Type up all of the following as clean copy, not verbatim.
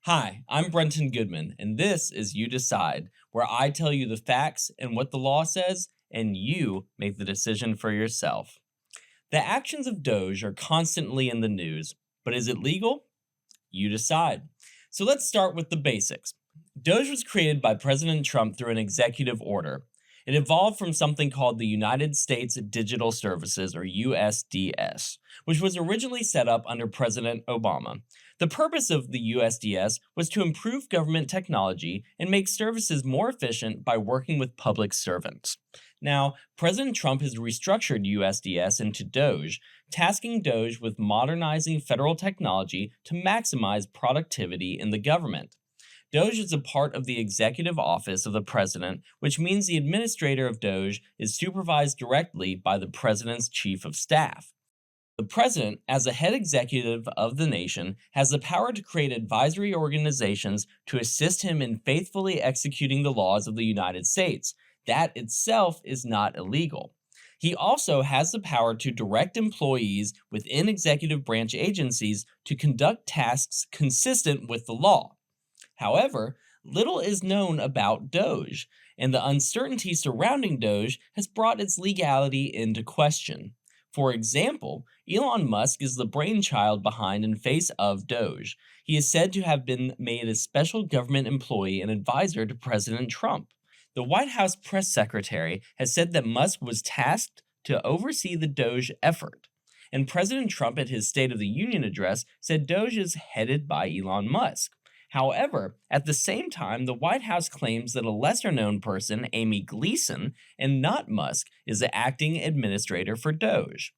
Hi, I'm Brenton Goodman, and this is You Decide, where I tell you the facts and what the law says, and you make the decision for yourself. The actions of DOGE are constantly in the news, but is it legal? You decide. So let's start with the basics. DOGE was created by President Trump through an executive order. It evolved from something called the United States Digital Services, or USDS, which was originally set up under President Obama. The purpose of the USDS was to improve government technology and make services more efficient by working with public servants. Now, President Trump has restructured USDS into DOGE, tasking DOGE with modernizing federal technology to maximize productivity in the government. DOGE is a part of the executive office of the president, which means the administrator of DOGE is supervised directly by the president's chief of staff. The president, as the head executive of the nation, has the power to create advisory organizations to assist him in faithfully executing the laws of the United States. That itself is not illegal. He also has the power to direct employees within executive branch agencies to conduct tasks consistent with the law. However, little is known about DOGE, and the uncertainty surrounding DOGE has brought its legality into question. For example, Elon Musk is the brainchild behind and face of DOGE. He is said to have been made a special government employee and advisor to President Trump. The White House press secretary has said that Musk was tasked to oversee the DOGE effort. And President Trump, at his State of the Union address, said DOGE is headed by Elon Musk. However, at the same time, the White House claims that a lesser known person, Amy Gleason, and not Musk, is the acting administrator for DOGE.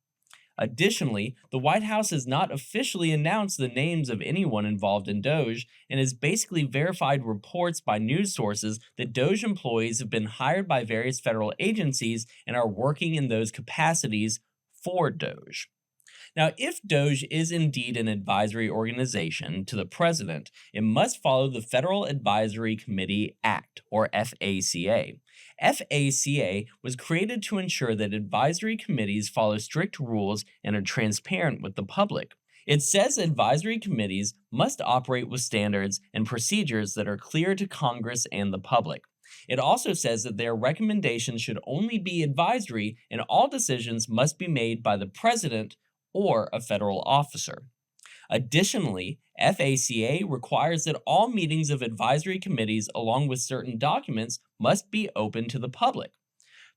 Additionally, the White House has not officially announced the names of anyone involved in DOGE and has basically verified reports by news sources that DOGE employees have been hired by various federal agencies and are working in those capacities for DOGE. Now, if DOGE is indeed an advisory organization to the president, it must follow the Federal Advisory Committee Act, or FACA. FACA was created to ensure that advisory committees follow strict rules and are transparent with the public. It says advisory committees must operate with standards and procedures that are clear to Congress and the public. It also says that their recommendations should only be advisory and all decisions must be made by the president or a federal officer. Additionally, FACA requires that all meetings of advisory committees, along with certain documents, must be open to the public.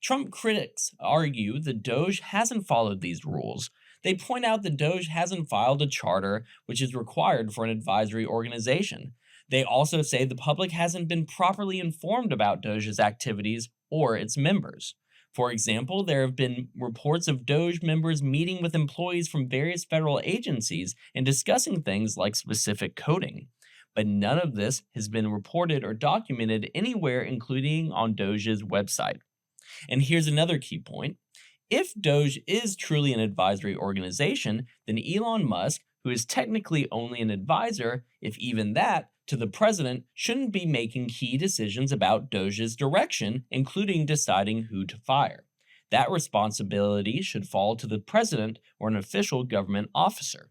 Trump critics argue that DOGE hasn't followed these rules. They point out that DOGE hasn't filed a charter, which is required for an advisory organization. They also say the public hasn't been properly informed about DOGE's activities or its members. For example, there have been reports of DOGE members meeting with employees from various federal agencies and discussing things like specific coding. But none of this has been reported or documented anywhere, including on DOGE's website. And here's another key point. If DOGE is truly an advisory organization, then Elon Musk, who is technically only an advisor, if even that, to the president, shouldn't be making key decisions about DOGE's direction, including deciding who to fire. That responsibility should fall to the president or an official government officer.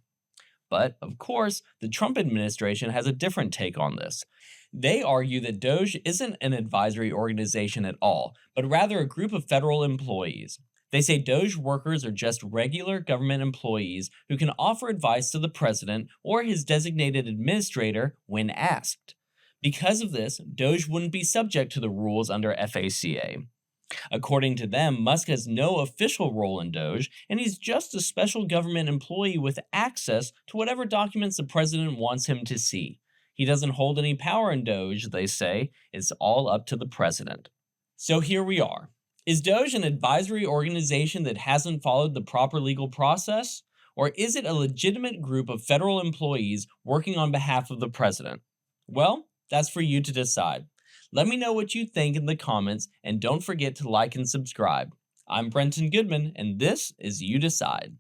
But, of course, the Trump administration has a different take on this. They argue that DOGE isn't an advisory organization at all, but rather a group of federal employees. They say DOGE workers are just regular government employees who can offer advice to the president or his designated administrator when asked. Because of this, DOGE wouldn't be subject to the rules under FACA. According to them, Musk has no official role in DOGE, and he's just a special government employee with access to whatever documents the president wants him to see. He doesn't hold any power in DOGE, they say. It's all up to the president. So here we are. Is DOGE an advisory organization that hasn't followed the proper legal process? Or is it a legitimate group of federal employees working on behalf of the president? Well, that's for you to decide. Let me know what you think in the comments, and don't forget to like and subscribe. I'm Brenton Goodman, and this is You Decide.